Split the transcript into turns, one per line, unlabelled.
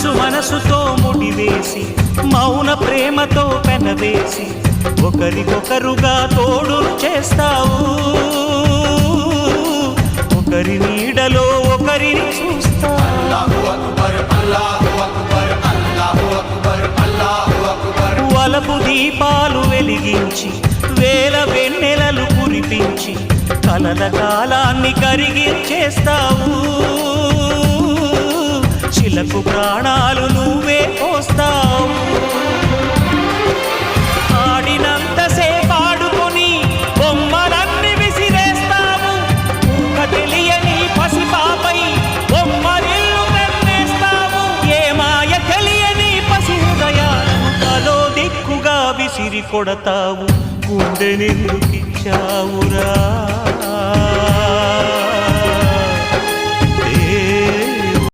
మనసుతో ముడివేసి మౌన ప్రేమతో పెనవేసి ఒకరికొకరుగా తోడును చేస్తావు. ఒకరి నీడలో ఒకరిని చూస్తావు. వలపు దీపాలు వెలిగించి వేల వెన్నెలలు కురిపించి కలల కాలాన్ని కరిగించేస్తావు. శిలకు ప్రాణాలు నువ్వే పోస్తావు. ఆడినంతసేపు ఆడుకొని బొమ్మలన్నీ విసిరేస్తావు. ఊహ తెలియని పసిపాపై బొమ్మరిల్లు తెన్నేస్తావు. ఏ మాయ తెలియని పసి హృదయాలను తలో దిక్కుగా విసిరి కొడతావు. గుండె నిందుకిచ్చావురా.